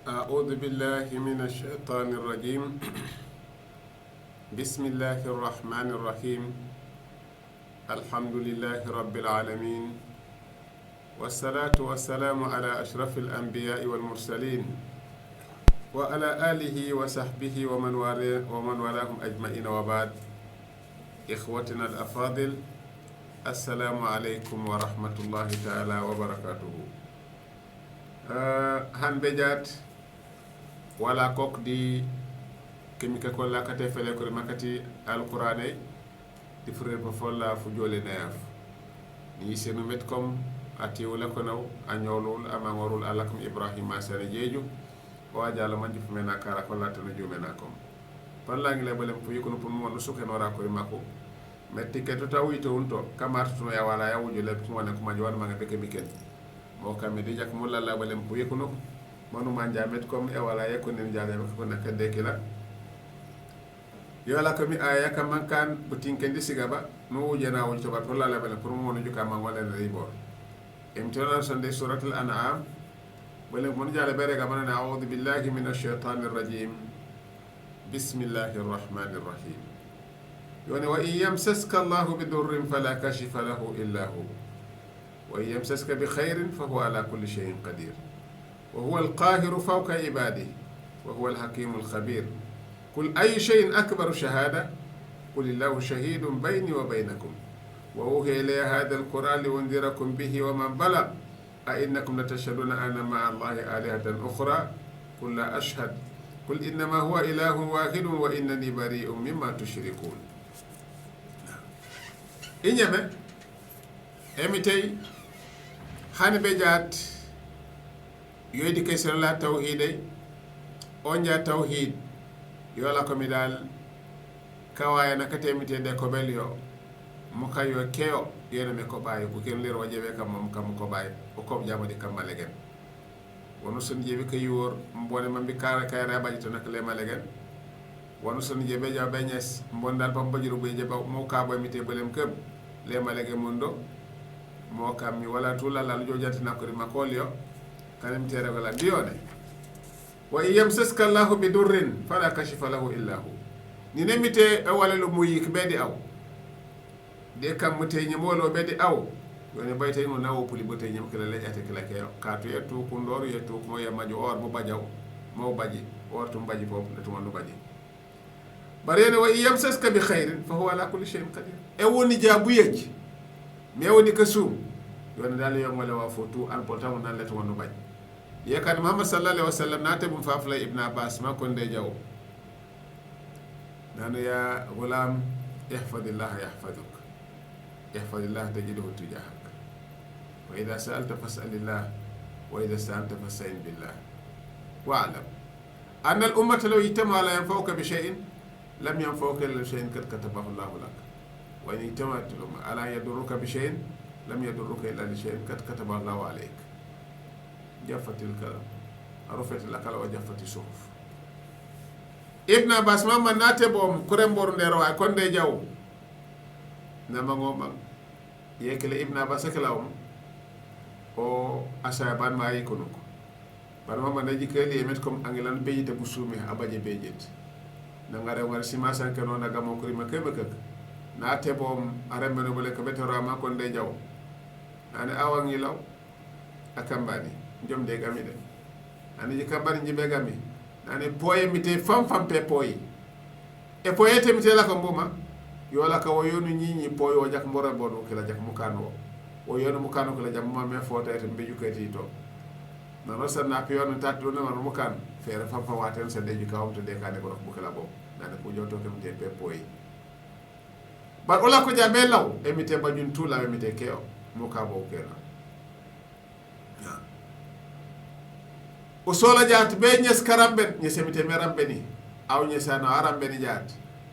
أعوذ بالله من الشيطان الرجيم. بسم الله الرحمن الرحيم. الحمد لله رب العالمين، والصلاة والسلام على أشرف الأنبياء والمرسلين وعلى آله وصحبه ومن والاهم أجمعين، وبعد. إخوتنا الأفاضل، السلام عليكم ورحمة الله تعالى وبركاته. han bejat wala kok di kemika ko la kate fele ko makati alqur'ane di frere ko folla fu jole nayaf ni senu met kom ati wala ko naw anyolul amangorul alakum ibrahim asane jeju wa jalla man fu mena kara ko la tan jumena kom palla ngi le balem fu yikono pun mo suke no ra ko mako metti keto tawito unto kamartu ya wala ya wujule ko ne ko ma jwan ma ngebe kemiken mo kam di jak mo la balem pu yikono manu manja met comme e wala yakun jale ko nak dekila yola ko mi aya kam kan butin kendi sigaba no wujena won to bat wala la balem pour mo no juka man wala ribor imtana sande suratul an'am wala mon jale bere ga manana a'udhu billahi minash shaitanir rajim bismillahir rahmanir rahim yoni wa yamsaska allah bidurrin fala kashifa lahu illa hu wa yamsaska bi khairin fa huwa ala kulli shay'in qadir وهو القاهر فوق عباده وهو الحكيم الخبير قل أي شيء أكبر شهادة قل الله شهيد بيني وبينكم وأوحي إلي هذا القرآن لأنذركم به ومن بلغ أئنكم لتشهدون أن مع الله آلهة أخرى قل لا أشهد قل إنما هو إله واحد وإنني بريء مما تشركون. إنما أمتي حنبجات yoydi question la tawhid onja tawhid yola ko mi dal kawaya na katemite de ko belio mo kayo keo yene me ko baye ko ken ler wajebe kam mom kam ko baye o ko jamadi kam malegen wono sun jebe kay wor mbone mambi kara kayra baji to nak le malegen wono sun jebe ja beñes mbon dal pam bajiru be jeba mo ka boy mite belem keb le malege mundo mo kam mi wala tulala lo joti nakori makolio kanem tere wala dione wa yamsaska allah bidurrin fala kashifa lahu illa hu ni nemite wala lo muyik bedi aw de kam mute nyimolo bedi aw woni bayte no nawo puli bote nyim kala lejate kala ke ka to yetu ko ndor yetu ko ya majo or mo bajaw mo baji or tum baji pop le tum no baji barene wa yamsaska bi khairin fa huwa ala kulli shay'in qadir e woni jabu yej me woni kasum yoni dal yo ngala wa fotu al portam nan le to no baji yakan muhammad sallallahu alaihi wasallam nate bum fafla ibn abbas ma konde jaw nanu ya gulam ihfazillah yahfazuk ihfazillah tajiduhu tujahak wa idha sa'alta fas'alillah wa idha sta'anta fasta'in billah wa'lam anna al ummata law ijtama la yanfa'uka bi shay'in lam yanfa'uka illa shay'in qad katabahu Allah lak wa in ijtama'at al umma ala yadurruka bi shay'in lam yadurruka illa li shay'in qad katabahu Allah alayk جفت الكلام رفعت الأكل وجفت الصحف. ابن عباس ما ناتبهم كرم بورندرو أكون دي جاو نما غوما يكل ابن عباس كلاهم او أشابان ما يكونوك بارما ما نجي كلي يمتكم أنجلان بيجي تبصومي أباجي بيجت نعارة ورسيما سانكنو نعامو كريم كبكك ناتبهم أرمبنو بلك بتورا ما كون دي جاو أنا أوانغي لو أكمباني jom de gami de ani kabari jibe gami ani poye mite fam pe poye e poye te mite la ko mbuma yola ka woyonu nyinyi poye o jak mbora bodo kila jak mukano o yonu mukano kila jam ma me fota ete mbeju kati to na no sanna ko yonu tatto na man mukan fere fam waten sa deju kawum to de kane ko bu kala bo na ko joto ke mite pe poye ba ola ko jabe law e mite bajun tula e mite keo mukabo kela o sola jaat be ñes karamben ñesemite merambe ni aw ñesano arambe ni jaat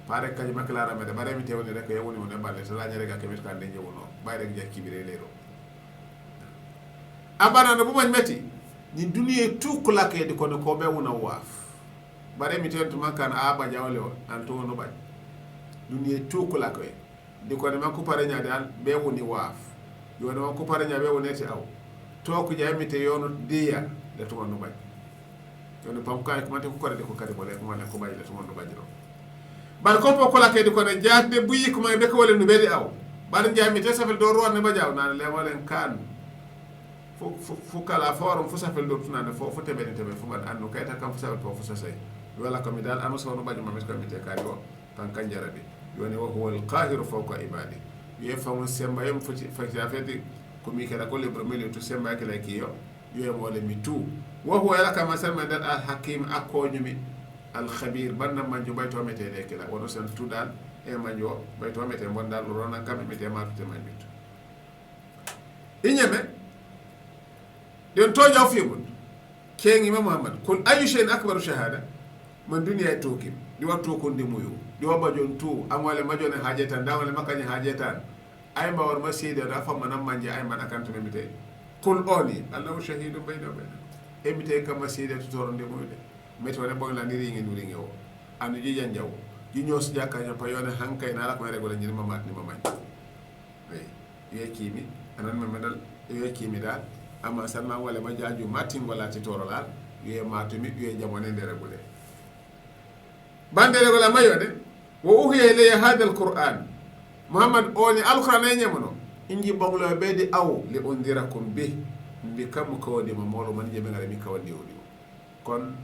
pare kaji makla rambe de bare mi tewni rek yewuni woni balle tala ñere ga kemit kan de jewuno bay rek je kibire lero abana no bu mañ metti ni duniye tout claqué di kono ko be wona waaf bare mi tentu makkan aba jawle o an to no bay duniye tout claqué di kono makko pare ñade al be woni waaf yo no ko pare ñabe wonete aw to ko jamite yono diya de to no bay yoni pamkaye komante ko korede ko kadi mole ko mole ko bayile to mondo bajiro bar ko po kola kedi ko ne jaatde buyi ko may be ko wala no bedi aw bar jami te safel do ronne ba jaw nan le walen kan fu kala forum fu safel do tunande fo tebe fu man andu kayta kam fu safel fu sasay wala ko mi dal anu so no baji mamis ko mi te kadi o tan kanjarabi yoni wa huwa al-qahiru fawqa ibadi ye famu semba yem futi fati ko mi kala ko lebro meli to semba kala kiyo yo mo le mi tu wa huwa yala kama sama dal al-hakim akonyumi al-khabir banna manjo bayto mete le kala wono sen tudal e manjo bayto mete mon dal rona kam mete ma to manjo inyame don to jaw fi mun kengi ma muhammad kul ayu shay'in akbaru shahada man duniya tokim di watto ko ndi moyo di wabajon tu amwale majone hajetan dawale makanye hajetan ay bawar masida da fa manam manje ay man akanto mimite kul oni allahu shahidu bayna bayna emite kam masida to toron ndi moyo de meto ne boy la ni ringi nuri ngewo anu ji janjaw ji nyos jaka nya pa yone hankay na la ko regole ni mamat ni mamay ay ye kimi anan ma medal ye kimi dal amma sanma wala majaju matin wala ti torolal ye matumi ye jamone ndere gule bandere wala mayode wo uhiya ilayya hadha alquran muhammad oni alquran ay nyamono inji boglo beedi aw li undirakum bi mbi kam ko wadi ma molo man jebe ngare mi kawandi wodi kon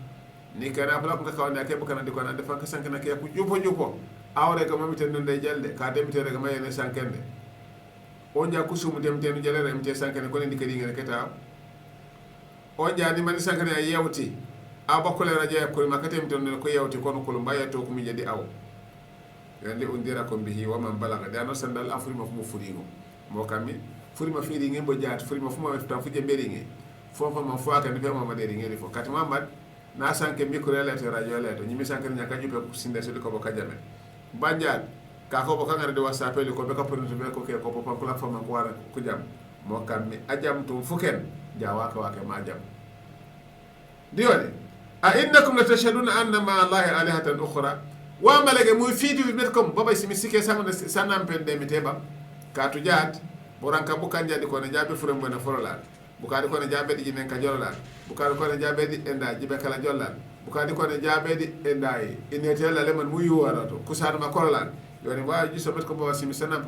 ni kana bla ko kawandi akebe kana di ko na defa ka sankana ke ku jupo awre ko mamite non day jalde ka demite rega mayene sankende on ja kusumu demte no jalere mte sankene ko ni kadi ngere keta on ja ni man sankane ay yewti abakole raja ko makatem ton ko yewti kono ko mbaya to ko mi jadi aw yande undira ko bihi wa man balaga dano sandal afuri ma fu furigo mo kammi furi ma fiiri ngi bo jaat furi ma fu ma tan fu jemberi ngi fofa ma fu aka ni fe ma maderi ngi fo kat mamad na sanke micro relate radio relate ni mi sanke nyaka jupe ko sinde so ko boka jame banjat ka ko boka ngare de whatsapp le ko be ko pronto be ko ke ko papa platform ko wara ko jam mo kammi ajam to fuken jawa ka wake ma jam diwale a innakum la tashhaduna anna ma allahi alihatan ukhra wa malage muy fiitu metkom baba simi sike samane sanam pende miteba ka tu jaat boranka bukan jadi ko ne jabe furam bana forola bukadi ko ne jabe di jinen ka jolala bukadi ko ne jabe di enda jibe kala jolala bukadi ko ne jabe di enda inetela le man muy wara to kusar ma korola yoni wa ji so metko baba simi sanam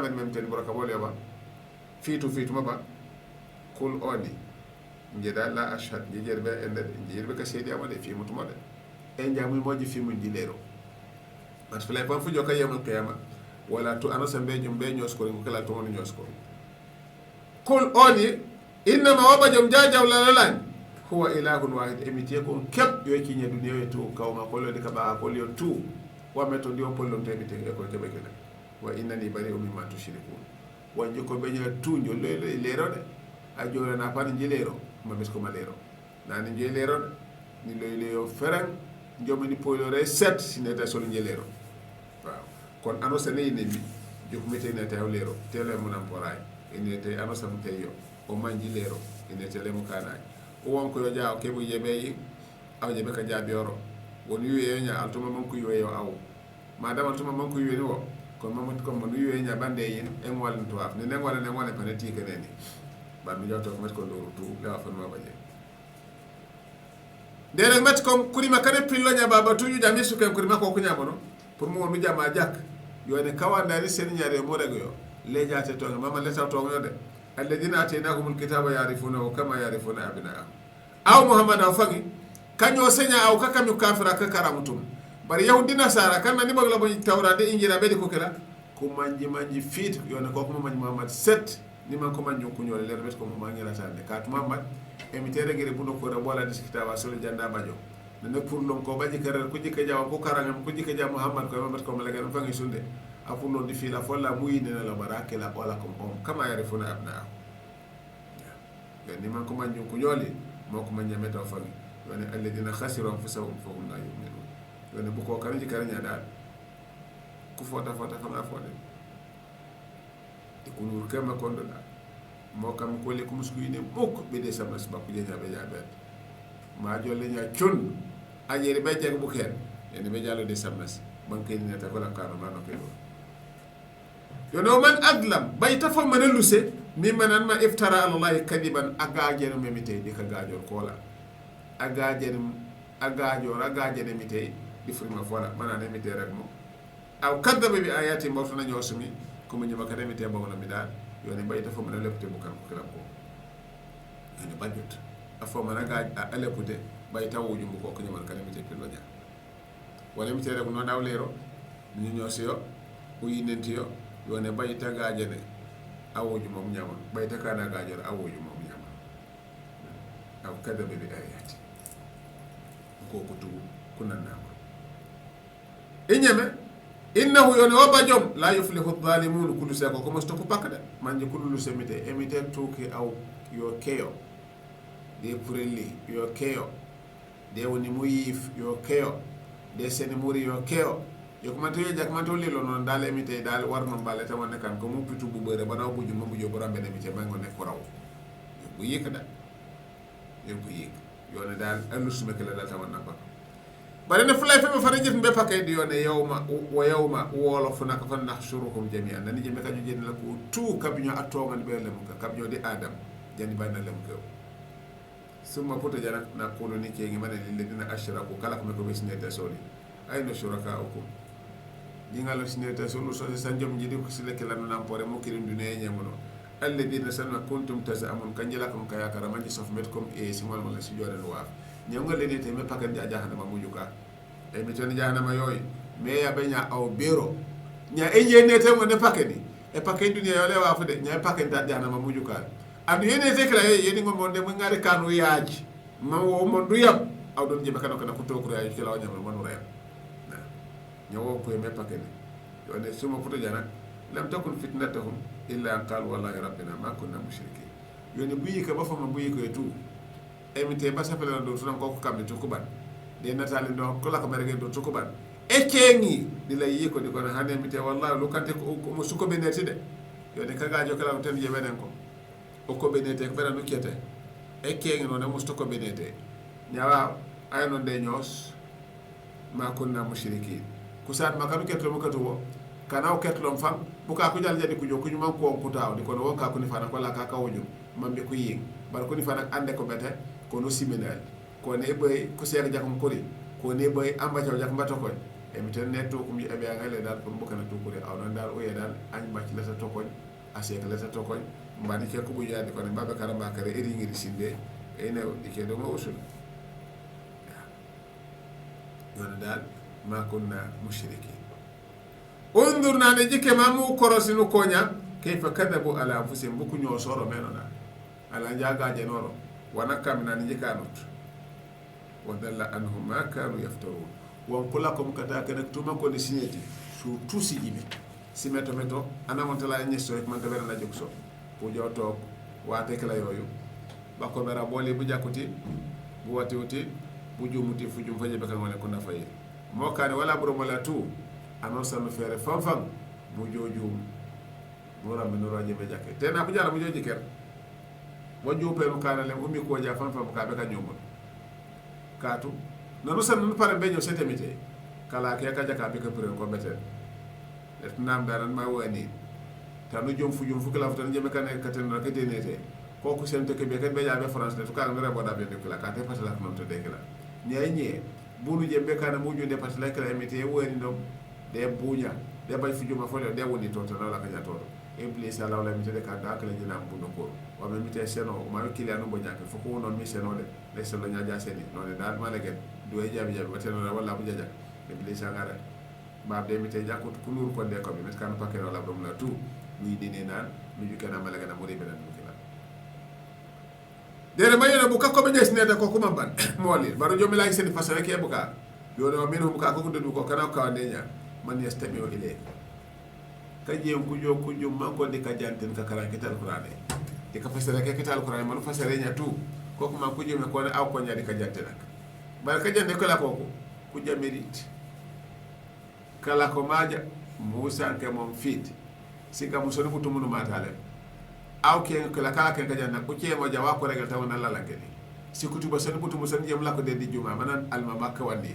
men memten boraka bole ba fiitu maba kul oni njeda la ashhad jijerbe ende jijerbe ka seedi amade fi mutumade en jamu moji fi mun dilero parce que la pa fu joka yamul qiyama wala tu anasa be jum be nyos ko ko kala to won nyos ko kul oni inna ma wabajum jajaw la lan huwa ilahun wahid emitiye ko kep yo ki nyedu ne to kawma ko lo de ka ba ko lo tu wa meto ndio pollo tebite e ko kebe kala wa innani bari mimma tushriku wanje ko be nyela tu nyo lero de a jora na pan jilero ma mes ko malero nani jilero ni leyo ferang jomani pollo re set sineta sol jilero waaw kon annonce ne ni bi jokumete ne taw lero tele mun am poray ene te annonce am teyo o manji lero ene tele mu kana o won ko yo jaaw ke bu yebe yi aw jebe ka jaabi oro won yuye nya altuma man ko yuye aw madam altuma man ko yuye ni wo kon mamut ko man yuye nya bande yin en walan to af ne ne wala panati ke ne ba mi jotto ko met ko do tu la fa no baje dere met ko kurima kane pillo nya baba tuju jami su ken kurima ko kunya bono pour mo mi jama jak yo ne kawanda ni sen nyaare mo rego yo le jaate to mama le taw to yo de alladina atainahumul kitaba ya'rifunahu kama ya'rifuna abna'ahum aw muhammad aw fagi kanyo senya aw kakam kafira ka karamutum bari yahudina sara kan ni bagla bo tawrade injira be ko kala ko manji fit yo ne ko ko manji muhammad set ni man ko manji ko nyole ler bet ko mo ngela tande kat muhammad emitere gere buno ko bola diskitawa solo janda bajo ne pour lon ko baji karer ko jike jaw ko karangam ko jike jaw muhammad ko mamat ko malaga fa ngi sunde apur lon di fi la folla muyi ne la barake la wala ko kama yarifuna abna ni man ko manji ko nyole moko man nyame taw fami woni alladina khasiru anfusahum fa hum la yu'minun woni bu ko kan ji karanya dal ku fota fa nga fode ko nur kama kondo da mo kam ko le ko musku ine bok be de sama sabab je jabe jabe ma jolle nya ciun ajere be jeg bu ken ene be jallo de samnas man kay ni ta ko la kanu ma no pelo yo no man adlam bay ta fa man luse mi manan ma iftara ala allah kadiban aga jeno memite di ka gajo ko la agajene mite di frima fola manane mite rek mo aw kadaba bi ayati mbawtuna ñosumi comme ñima ka demite bawna mi dal yoni bayta fo mana lepte bu kan ko kilam ko yoni bajut afo mana ga alepute bayta wuju ko ko ñima ka demite pillo nya wala mi tere ko no dawlero ñu ñosi yo o yinenti yo yoni bayta gajene awuju mom ñama bayta kana gajere awuju mom ñama aw kadaba bi ayati ko ko tugu kunanna ko inyame innahu yoni o bajom la yuflihu dhalimun kullu seko ko mosto ko pakada manje kullu semite emite tuki aw yo keyo de purelli yo keyo de woni muyif yo keyo de seni muri yo keyo yo ko manto ye jak manto lilo non dal emite dal warno balle tan wonne kan ko mu pitu bu beure bana buju mo bujo borambe emite mango ne ko raw bu yikada yo bu yik yo ne dal andu sumekela dal tan wonna ko bari ne fulay febe fara jif mbe pakay di yone yawma wolo fu nak fa nahshuruhum jami'an nani jeme ka jeni la ko tu kabinyo atonga be lem ka kabinyo di adam jani banna lem ko summa puto jana na ko ni ke ngi mane lille dina ashraku kala ko ko besne ta soli ayno shurakaukum dingalo sine ta sulu so sanjom jidi ko sile ke lan nampore mo kirim dune nyemono alladina sanna kuntum tazamun kanjala kom kaya karamanji sof metkom e simol wala si jore wa ñonga leni te me pakan ja jahannama mujuka e mi tan jahannama yoy me ya benya aw bero nya e yene te mo ne pakeni e paken dunya yo le wa fu de nya paken da jahannama mujuka am yene te kala yeni ngom monde mo ngari kanu yaaji ma wo mo du yam aw don jebe kanu kana ko to ko yaaji kala wanyam mo reem nya wo ko me pakeni yo ne suma futo jana lam takun fitnatuhum illa an qalu wallahi rabbina ma kunna mushrikeen yoni buyi ka ba fama buyi ko etu emite ba sapele do tunan ko kamni to kuban de natali do ko la ko merege do to kuban e kengi dila yi ko di ko hande emite wallahi lu kante ko mo suko beneti de yo de kaga jo kala tan je benen ko o ko benete ko benen kete e kengi no ne musto ko benete nyawa ay non de nyos ma kunna mushriki kusat makanu ketlo mo katuwo kana o ketlo fam buka ko jal jadi ko jo ko nyuma ko kutaw di ko no ka ko ni fana ko la ka kawju mambe ko yi bar ko ni fana ande ko bete kono siminal ko ne boy ko seega jakum kori ko ne boy amba taw jakum bato koy e mi tan netto ko mi abe ngale dal ko mbokana to kori aw non dal o ye dal añ macc la sa tokoñ asek la sa tokoñ mbani ke ko bu yaade ko ne baba karamba kare eri ngiri sinde e ne dike do mo usul yon dal ma kunna mushriki undurna ne jike mamu korosinu konya kayfa kadabu ala anfusihim buku nyo soro menona ala jaga jenoro wana kamna ni jikanut wadalla anhum ma kanu yaftarun wa kulakum kataka nak tuma ko ni sineti su tusi jibe simeto meto ana montala nyeso ek man tabera la jokso bu joto wate kala yoyu bako bera boli bu jakuti bu wati uti bu jumuti fu jum faje be kan wala ko na fay mo kane wala buru mala tu ano sanu fere fanfan bu jojum mo rambe no raje be jakke tena bu jara bu joji ker mo jope no kana le ummi ko ja fanfan ka be ka nyombo katu nanu san nu pare be nyo setemite kala ke ka jaka be ka pure ko beten et nam daran ma wani tanu jom fu kala tan jeme kan ka ten ka denete ko ko sente ke be kan be ja be france de to ka ngere bo da be de kala ka te patala non to de kala nye bulu jembe kana muju de patala kala emite woni no de bunya de bay fu juma fole de woni to tan la ka ja to iblis ala wala mi de ka da kala jina bu no ko wa me mi te seno ma kili anu bo jake fo ko non mi seno de selo nya ja seni non dal ma legen do e jabi wateno wala bu jaja iblis ngara ba de mi te jakut kulur ko de ko mi kan pakero la brom la tout ni dine nan mi ju kana malaga na mori benen bu kila dere mayena bu kakko be jesne da ko kuma ban moli baro jomi lay seni fasale ke buka yo no minhum ka ko du ko kana ka ndenya man yastamiu ile kajjem kujo manko de ka janten ka kala kital qur'ane de ka fasale ke kital qur'ane man fasale nya tu ko kuma kujo me ko ne aw ko nya de ka janten nak bar ka jande ko la ko kuja merit kala ko maja musa ke mom fit sika muso ne kutumunu matale aw ke kala kala ke janna ko ce mo jawa ko regal tawna la langeni si kutuba sen butumu sen jem la ko de di juma manan alma makka wandi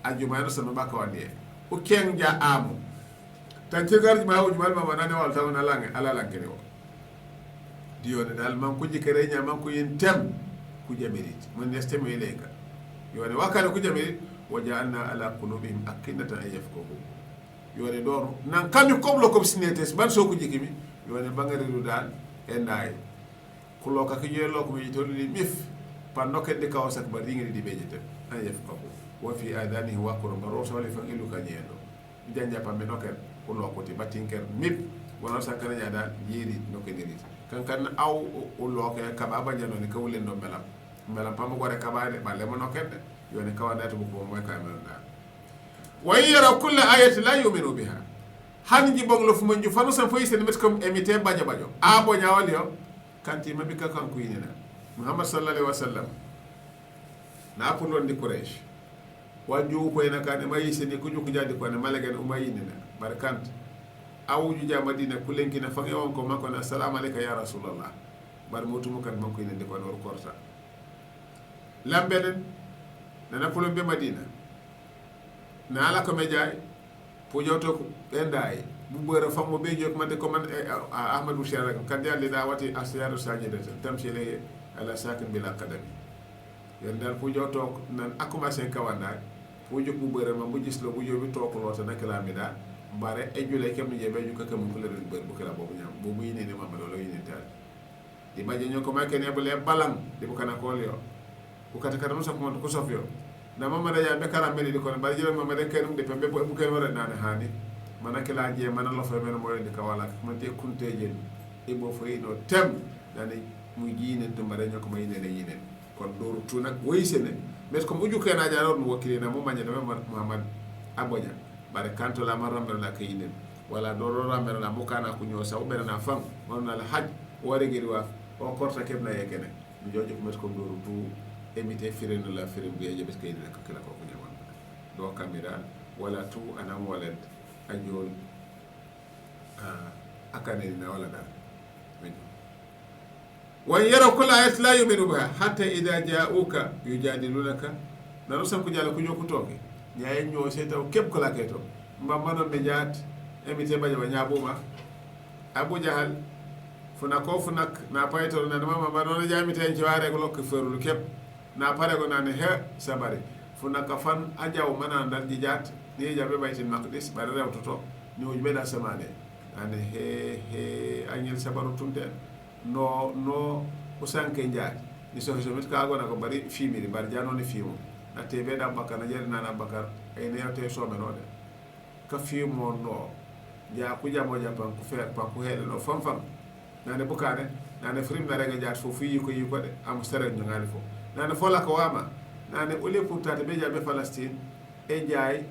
aljuma no sama makka wandi o ken ja amu tan ci garji ma hawu jumal ma nane wal tawna lange ala langeni o dione dal man ko jikere nya man ko yin tem kujamerit man yastami ilayka yone wakala kujamerit wa ja'alna ala qulubihim akinnatan an yafqahu yone doro nan kami koblo ko sinetes ban so ko jikimi yone bangare du dal e ndaayi kulo ka ki jelo ko mi tolli mif pando kedde ka wasak ba ringi di bejete an yafqahu wa fi adanihi waqrun baroso li fa ilu ka nyendo janja pambe nokel kulo ko ti batinker mip wona sakana nyaada yiri nokeniri kan aw ulo ke kaba ba jano ni kawlen do melam pam gore kaba de balle mo nokende yone kawanda to ko moy ka men da wa yara kullu ayati la yu'minu biha hanji boglo fu manju fanu san foyi sen met comme emité bajo a bo nyawal yo kanti mabi ka kan ku yinina muhammad sallallahu alaihi wasallam na ko don di quraish waju ko ena kan mayi sen ko juku jadi ko ne malagen umayinina barakant awuju ja madina kulenki na fange won ko makko na assalamu alayka ya rasulullah bar mutumu kan makko ina ko no korta lambeden nana pulum be madina na ala ko mejaay pujoto ko endai bu beura famo be jok man de ko man ahmadou shara kan dalli da wati asyaru sajida tamshile ala sakin bila qadam yandal pujoto nan akuma sen kawanda pujo bu beura ma bu gis lo bu yobi toklo ta nakala mi da bare e jule kem je be juka kam ko le beur bu kala bobu ñam bobu yine ni mamma lo yine tal di baje ñoko ma ken ebule balang di bu kana ko yo bu kata kata musa ko ko sofyo na mamma da ya be kala meli di ko bare jere mamma de kenum de pembe bu ken wara nane hani manake la je man la fa men mo di ka wala ko te kunte je e bo fay no tem dani mu jine to bare ñoko ma yine ne yine kon doru tu nak woysene mais ko mu juke na jaaro no wakili na mo magne de Muhammad abonya bare kanto la marambe la kayinen wala do rambe la mukana ku nyo saw berna fam wonna la haj wore giri wa o korta kebna yekene mi jojo ko met ko doru tu emite firenu la firim bi je bes kayinen ko kala ko nyamon do kamera wala tu anam walad ajol akane na wala da wa yara kullu ayat la yu'minu biha hatta idha ja'uka yujadilunaka nanu sam ko jala ko nyoku toke nyaay ñoo setaw kep ko la keto mbamano be jaat emite baje ba nyaabuma abu jahal funako funak na payto na mama ba non jamite en ci ware ko lokk ferul kep na pare ko nane he sabari funaka fan ajaw manan dal di jaat ni jabe baytin maqdis bare rewto to ni wujbe da samane ane he anyel sabaru tunte no usanke njaat ni so so mit ka go na ko bari fimiri bar jano ni fimo na tebe da bakana jeri nana bakar ay ne yote so me no de ka fimo no ja ku jamo ja pan ku fer pa ku hele no fam fam nane bukane nane frim na rega jaat fo fi ko yiko de am sere ñu ngali fo nane fo la ko wama nane ole pour tata be jabe Palestine e jaay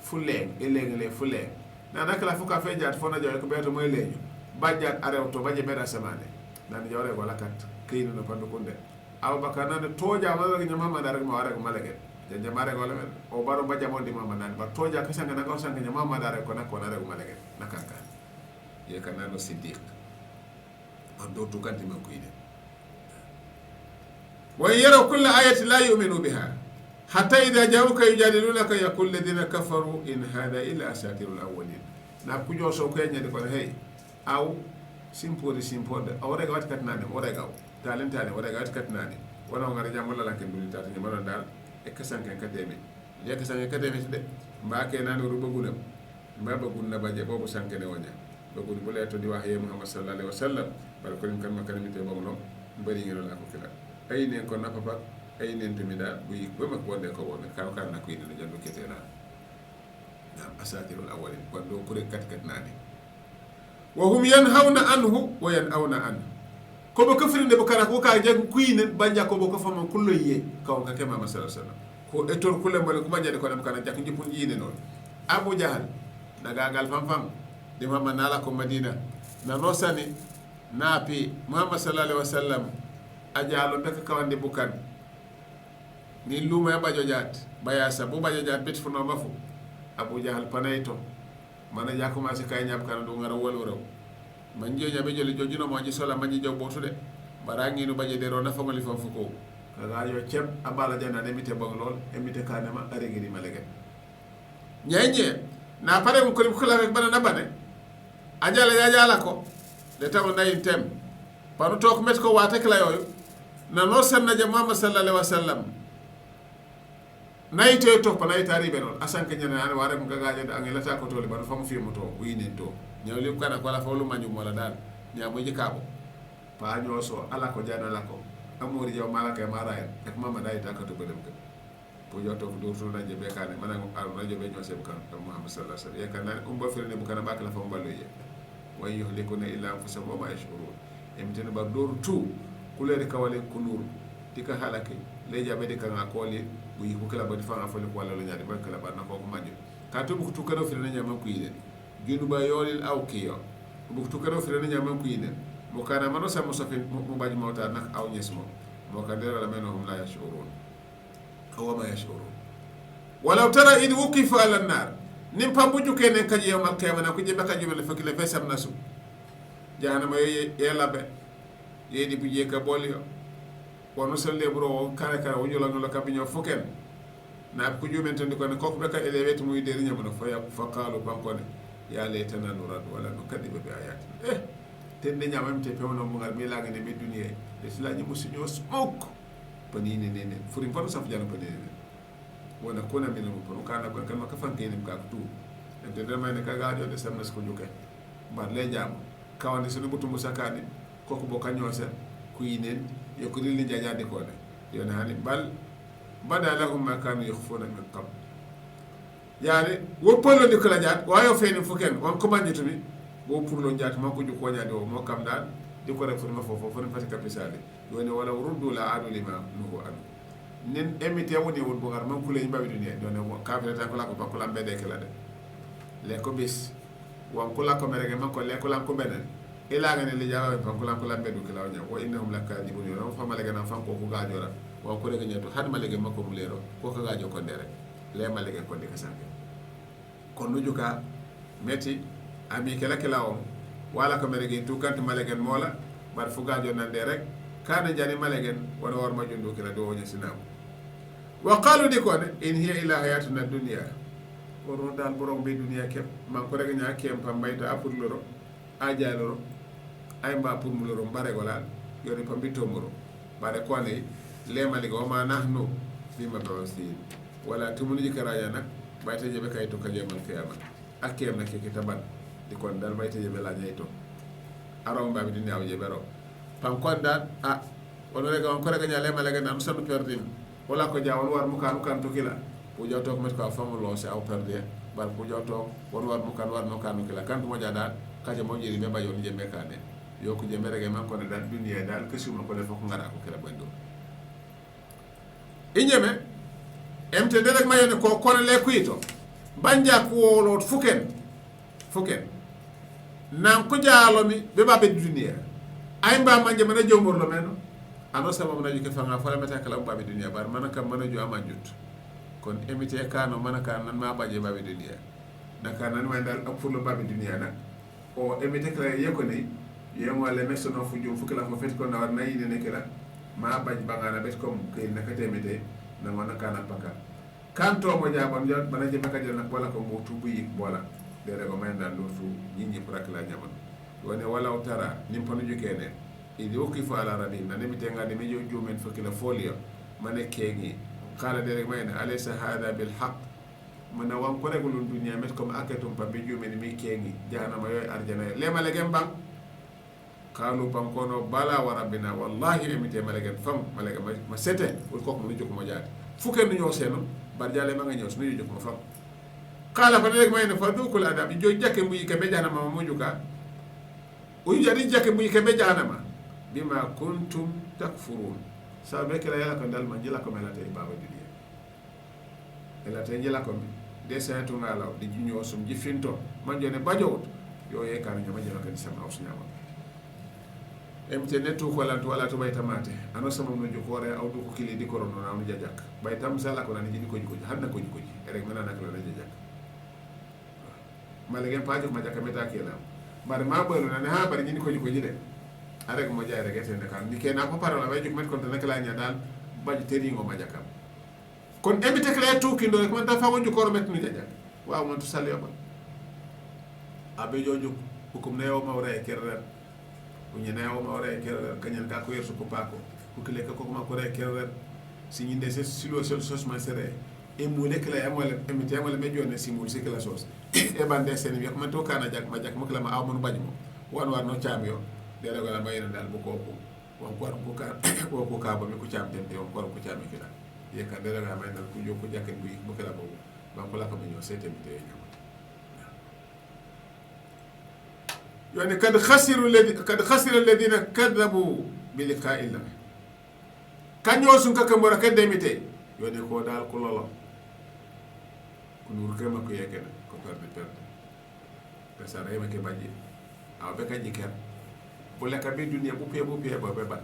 fuleng e lengle fuleng nana kala fu ka fe jaat fo na jaay ko beto moy leñu bajjat arew to baje beda samane nane jawre wala kat kayno no pandu kunde abubakar nane toja ma ngi mama dar ma wara ko malage je jamare ko lemen o baro ba jamondi mama nan ba toja ka sanga na ko sanga nya mama dar ko nakko na rego malage nakaka ye kana no siddiq on do to kanti man ko ide wa yara kullu ayati la yu'minu biha hatta idha ja'uka yujadilunaka yaqul ladina kafaru in hada illa asatirul awwalin na ku jo so ko nyade ko hey aw simpode awre ga wat katnane wore gaw talentane wore ga wat katnane wona ngara jam wala lanken duli tata ni manon dal e kasanken kademe le kasanken kademe de mbake nan ru bagulam mbaba gunna baje bobu sankene wonya bagul bu leto di wax ye Muhammad sallallahu alaihi wasallam bar ko lim kan makarimite bamno bari ngelo la ko kila ay nen ko na papa ay nen tumi da bu yik ba mak wonde ko won kaw kan na ko ina jandu ketena na asatirul awwalin ko do ko rek kat nani wa hum yanhauna anhu wa yan'auna anhu ko bo kafrinde bo kala ko ka jag kuine banja ko bo ko fama kullo ye kaw ka kema sallallahu alaihi wasallam ko etor kulle mbal ko banja de ko dem kana jak njipun yine non Abu Jahal daga gal fam di mama nala ko Madina na nosani napi Muhammad sallallahu alaihi wasallam ajalo be ka kawande bukan ni luma bajo jat bayasa bo bajo jat bit fu no mafu Abu Jahal panayto mana ja commencé kay ñab kan do ngara wolo rew man joja be joli jojino mo ji sola manji job botude barangi no baje de ro na famali fam fuko kaga yo ceb abala jana de mite bang lol e mite kanema arigiri malege nyenye na pare ko lim khula rek bana nabane ajala ya jala ko de taw nay tem panu tok met ko wata kala yoyu nano sannaja muhammad sallallahu alaihi wasallam nayite to pa nayitari benol asanke nyana an ware ko gagaje da angelata ko tole ban fam fi moto winin to nyawli kana ko la fawlu manju mola dal nyamo jikabo pa nyoso ala ko jana la ko amori jaw malaka mara en ak mama nayita ko to bedem ko po joto ko do to na je be kane manango al radio be nyose bu kan muhammad sallallahu alaihi wasallam e kana umba firne bu kana bakala fam ballo ye way yuhlikuna illa anfusahum wa ma yashurun emtene ba dor tu kulere kawale kunur tika halake leja be de kan akoli bu yi ko kala ba difa afale ko wala nyaade ba kala ba na ko manjo ka to bu tukaro firne nyama ko yide ginu ba yolil aw kiyo bu tukaro firne nyama ko yide mo kana mano sa musafin mo baji mawta nak aw nyesmo mo kan dera la menhum la yashurun aw ma yashurun walau tara id wuqifa ala an-nar nim pambuju kenen kaji yawmal qiyamah ko jebe kaji mel fakile fesam nasu jahannama ye labe yedi buje ka bolio wono selle bro kare kare wonyo la no kabinyo foken na ko jumen tan ko ne ko be ka elewet muy deri nyamo fa qalu bankone ya laytana nurad wala no kadiba bi ayat tende nyamam te pewno mo ngal mi laga ne be duniya isla ni musinyo smoke panini nene furin pano saf jana panini wona kona min mo pano kana ko kan makafan kene ka tu ente de may ne ka gajo de samnas ko juke bar le jam kawande sunu butu musakani koko boka nyose kuyinen yokuri li jajaade ko de yona hani bal bada lahum ma kanu yakhfuna min qabl yani wo polo di kala jaat wayo feni fuken on ko manjitumi wo purlo jaat ma ko juko nyaade o mo kam dal di ko rek furma fofo furma fati kapisale yoni wala ruddu la adu lima nuhu an nen emite woni won bo gar man kulay bawi dunya done ka fere tan ko la ko ko lambe de kala de le ko bis wan kula ko merege man ko le ko lan ko benen ila ngane li jawa fa ko lan ko lambe du kala nya wa innahum lakadibun yo fa malege nan fan ko ko gajora wa ko rege nyeto had malege makko mu lero ko ko gajo ko ndere le malege ko de kasange kon nu juka meti ami kala kala on wala ko merege tu kant malege mola bar fu gajo nan de rek kana jani malege wona war ma jundu kala do wonya sinam wa qalu dikone in hiya ila hayatuna dunya oro dal borom be dunia kem man ko rega nya kem pam bayta apur loro aja loro ay mba pour mu loro bare gola yori pam bito moro bare ko ne le mali go ma nahnu bima bawsi wala tumul jikara nak bayta jebe kay to kajemal kiyama akem nak ke taban di kon dal bayta jebe la nyay to arom ba bi dunia o jebe ro pam kon dal ono rega on ko rega nya le mali ga nam sanu perdim wala ko jawon war mu kan to kila pujo tok met ko famu lo se aw perde bar pujo tok won war mu kan war no kanu kila kan mo jada kaje mo jiri be bayon je mekane yo ko je merege man ko ne dal dunia dal kesuma ko le foko ngara ko kila bando inyeme emte de rek mayone ko kono le kuito banja ko wolo fuken nan ko jaalo mi be babbe dunia ay mba manje mana jomor lo meno ano sama mana juke fanga fala meta kala babbe dunia bar mana kam mana ju amanjut kon emite kano mana kan nan ma baje babbe dunia naka nan way dal apulo babbe dunia nak o emite kala yeko ne yemo wala mesono fu jom fukala ko fet ko na war nayi ne kala ma baj bangana bet kom kay naka temete na mana kana paka kanto mo jabam jot bana je paka jel nak wala ko mo tubu yik bola dere ko may dal do fu nyinyi prak la nyaman wone wala utara nim ponu jukene idi wukifu ala rabbi na nemite ngade me jo jomen fakila folio mane kegi kala dere mayna alaysa hada bil haqq mana wan ko regulun dunya met comme aketum pa be jomen mi kegi jahannama yoy arjana le malegen bang kalu bankono bala wa rabbina wallahi emite malegen fam malegen ma sete wol ko mo jokko mo jaati fuken ñoo seno bar jale ma nga ñew su ñu jokko mo fam kala fa deg mayna fa dukul adab jo jakke muy ke be jahannama mo juka o yari jakke muy ke be jahannama bima kuntum takfurun sa be kala yala ko dal man jila ko melate baba dunia ela te jila ko de saytu ngala di ñoo sum ji finto man jone bajowut yo ye kan ñama jila ko di sama usnyama emte netu ko lan to wala to bayta mate ano sama no jokore aw du ko kili di korono na no jajak baytam sala ko nan jidi ko jiko hanna ko jiko rek mena nak la jajak malegen paajo ma jakka meta kela bar ma bolo na ha bar jini ko jiko jide arek mo jaay rek etene kan ni kena ko parola way juk met kon tan kala nya dal baji teri ngo ma jakam kon emite kala tu kindo rek man ta fa wonju ko met ni jajak waaw man to sali ba abe joju hukum ne o mawre kerra uñene o mawre kerra kanyen ka ko yersu ko pako kukile ka ko ma ko re kerer siñinde se silo sos ma sere e mule kala amwala emite amwala me jone simul se kala sos e bande sen bi ko man to kana jak ma jak mo kala ma awmon bajmo wan war no chamio de la gala mayina dal bu ko won ko ka ko ka ba mi ko cham tente on ko cham kila ye ka de la gala mayina ku joko jaken bu mo kala bo ba ko la ko ñoo sete mi te ñoo yani kad khasiru alladhina kadhabu bi liqa'i Allah kanyo sun ka kambora kadde mite yone ko dal ko lolo ko nur kema ko yekena ko perde ka sare ma ke baji aw be ka jiker bu leka be dunia bu pe ba be ba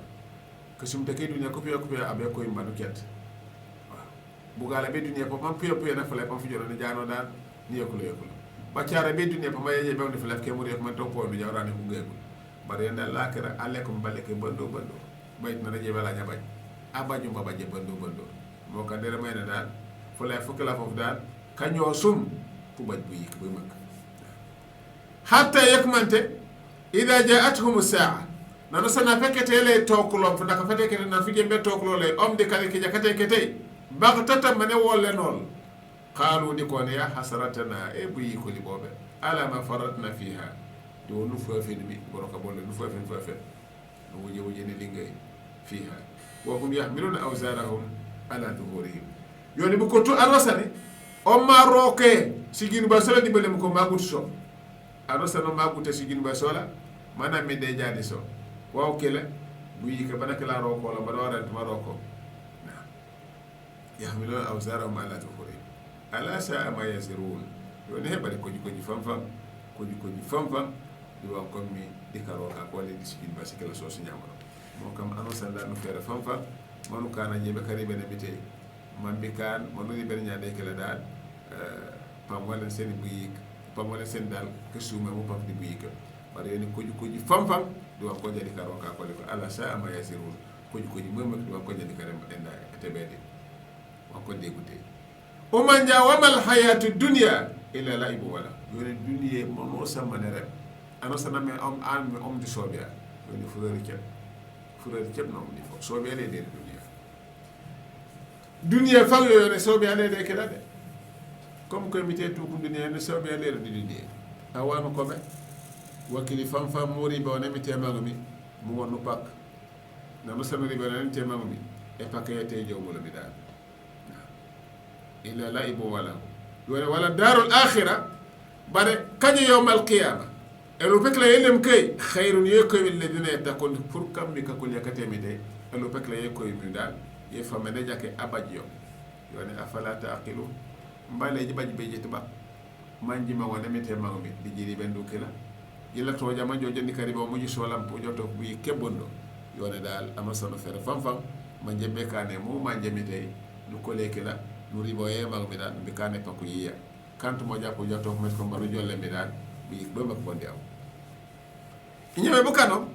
ko sum te ke dunia ko pe abe ko imbanu ket waaw bu gala be dunia ko pam pe na fale pam fi joro ne jano dal ni yekul ba ciara be dunia pam yeje be on fale ke muri ko man to ko no jawrani ko ngegul bare yanda lakira alekum baleke bando bayit na je bala nya baji abaju mbaba je bando mo ka dere may na dal fulay fukki la fofu dal kañoo sum fu baj bu yik bu mag hatta yakmante ida ja'atuhum as-sa'a nano sana fekete le tokulo fu naka fete kete na fi jembe tokulo le om de kale ki jakate kete bagtata mane wolle nol qalu di ko ne ya hasratana e bu yiko li bobe ala ma faratna fiha do nu fofen bi boroka bolle nu fofen no wuje ni lingay fiha wa hum yahmiluna awzarahum ala dhuhurihim yoni bu ko to arosani o ma roke sigin ba sola dibele ko magut so arosana magute sigin ba sola mana mi de jadi so wa kele bu yike banaka la roko la badora ma roko yahmiluna awzarahum ala dhuhurihim ala sa'a ma yazirun yoni he bari ko fam di wa ko mi di karo ka ko le di sigin ba sikela so nyamaro mo kam anosan da no fere fam manu kana jebe karibe ne bite man bi kan manu ni ben nyaade kala dal pam wala sen buyik pam wala sen dal ke suma mo pam di buyik bare ni koji fam do ko jadi karo ka ko ala sa ma yasirun koji mom do ko jadi karam enda tebede wa ko degute o manja wa mal hayatu dunya ila laibu wala yone dunya mo samane rem anosana me am di sobia yone furere cep non di fo sobe ale de dunia fang yo ne sobe ale de kala de comme ko mité tout ko dunia ne sobe ale de dunia awama ko be wakili fam mori be on mité mangami mu wonu pak na musamiri be on mité mangami e pakete jowmulo bi dal ila laibu wala darul akhirah bare kañi yawmal qiyamah elo pekla yelem kay khairun yekoy alladhina yattaqun pour kam mi ka ko yakate mi de elo pekla yekoy mi dal ye famene jake abajjo yone afala taqilu mbale ji baji beje tiba manji ma wona mete mangmi di jiri bendu kila yilla to jama jojo ni karibo mo ji solam po joto bi kebondo yone dal amasono fere fam manje be kane mo manje mete du ko lekila du ribo ye mangmi dal bi kane paku yiya kantu mo jappo joto ko met ko mbaru jolle mi dal bi do mak bondi aw ñeme bu kano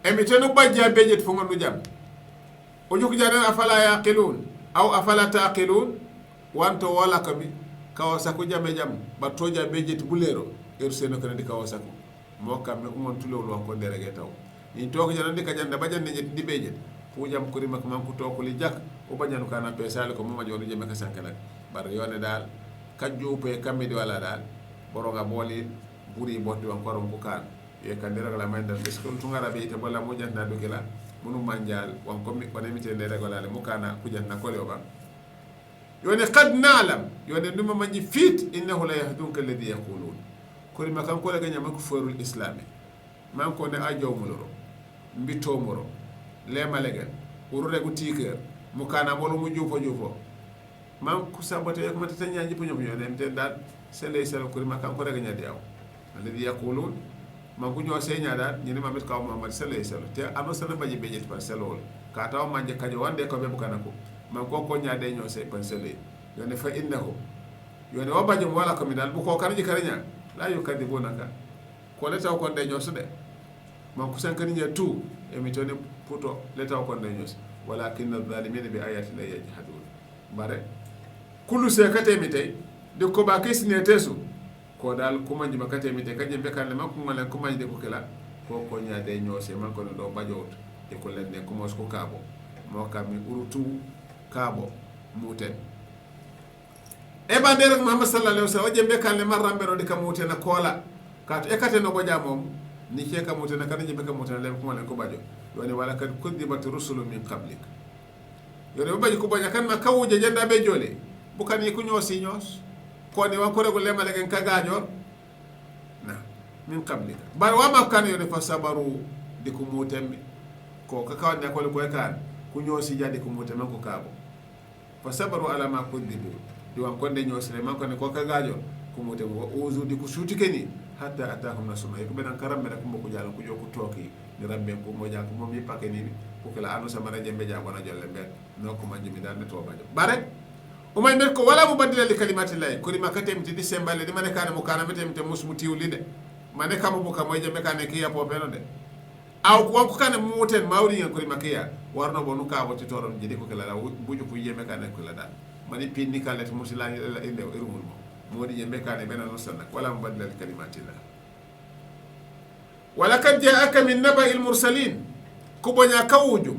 emitenu bajja bejet fu ngondu jam o joku jaren afala yaqilun aw afala taqilun wanto wala kabi kawasako jame jam battoja bejet bulero seno kana di kawasako mo kam me umon tulol won ko derege taw ni to ko jande ka jande bajande jet di bejet fu jam ko rimak man ko to ko li jak o bajanu kana pesal ko mama jodi jeme ka sankala bar yone dal kajjo pe kamedi wala dal boroga boli buri botti won ko ron bukan e kandira la may dal besko tungara be te bala mo janda do kila munu manjal won ko mi ko ne mi te regolale mukana ku janna ko le ba yone qad na'lam yone dum manji fit innahu la yahdunka alladhi yaqulun ko ri makan ko la ganya mako forul islami man ko ne ajow muloro mbito moro le malegal urure gu tiker mukana bolu mu jufo man ku sabote ko mata tanyaji po nyom yone mten dal sele sele ko ri makan ko la ganya diaw alladhi yaqulun man ku ñoo seña dal ñi ni mamet kaw Muhammad sallallahu alaihi wasallam te ano sana baji beje par selol ka taw manje kajo wande ko be bukana ko man ko ñaade ñoo sey par sele yone fa innahu yone o baji wala ko mi dal bu ko karji karinya la yukadibunaka ko le taw ko de ñoo sude man ku sankani ñe tout e mi tone puto le taw ko de ñoo walakin adh-dhalimin bi ayati la yajhadun bare kullu sekate mi tay de ko ba kesine tesu ko dal ko manji makate mi te kanje be kan le makko mala ko manji de ko kala ko ñaade ñose man ko do bajowt e ko lenne ko mos ko kaabo mo kam mi urutu kaabo muten e bandere Muhammad sallallahu alaihi wasallam jembe kan le marrambe ro de kam muten na kola kato e kate no boja mom ni ke kam muten na kan jembe kam muten le ko len ko bajo yoni wala kad kudibat rusulu min qablik yoni bajo ko boja kan ma kawuje jenda be jole bukan yi ku ñosi ños ko ni wan ko rego le male gen kagajo na min qablik bar wa ma kan yoni fa sabaru de ko mutembe ko ka kawan ne ko le ko kan ku ñosi jadi ko mutembe ko kaabo fa sabaru ala ma kudibu di wan konde ñosre man ko ne ko kagajo ko mutembe wa uzu di ko suti keni hatta atahum nasuma ko benan karambe ko mboko jalo ko joku toki ni rambe ko mo ja ko mom yi pakeni ko kala anu sama na jembe ja bona jolle bet no ko manji mi dal ne to bajo bare o may mer ko wala mu badila li kalimati lay ko rima katem ti disembale di mane kana mo kana metem te musmu tiwli de mane kam bu kam moy jembe kana ki ya popeno de aw ko kana muten mawri ngen ko rima kiya warno bonu ka woti toron jidi ko kala buju ko yeme kana ko la dal mani pinni kala ti musila inde irumul mo modi jembe kana bena no sanna wala mu badila li kalimati lay walakad jaaka min naba'il mursalin ko bonya kawuju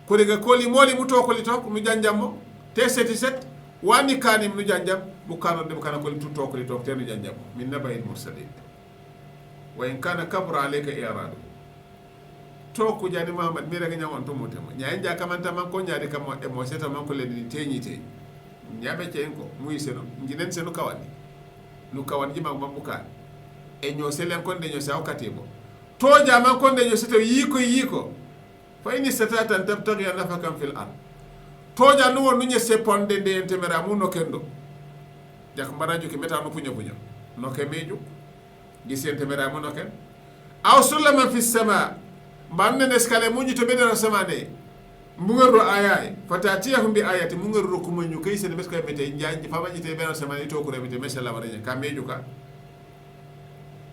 ko riga koli moli muto ko li tok mu janjammo te seti set wani kanim nu janjam bu kano de kana ko li tutto ko li tok te nu janjam min naba'il mursalin wa in kana kabra alayka iradu to ko jani Muhammad mi rega nyamon to motema nyaay ja kamanta man ko nyaade kam e mo seta man ko le ni teñi te nyabe ceen ko muy seno nginen seno kawani nu kawan jima mambuka e nyo selen kon de nyo saw katebo to jaman kon de nyo seta yiko fa ini satatan tabtaghi nafakan fil ard to ja no won nye seponde de entemera mu no kendo jak mbarajo ki meta no punya no ke meju di sentemera mu no ken aw sulama fis sama banne neskale mu nyito bedara sama de mungaro ayay fatatiyahum bi ayati mungaro ko manyu kay sen besko mete njaanji fama nyite bedara sama ni to ko remete mesela waranya kameju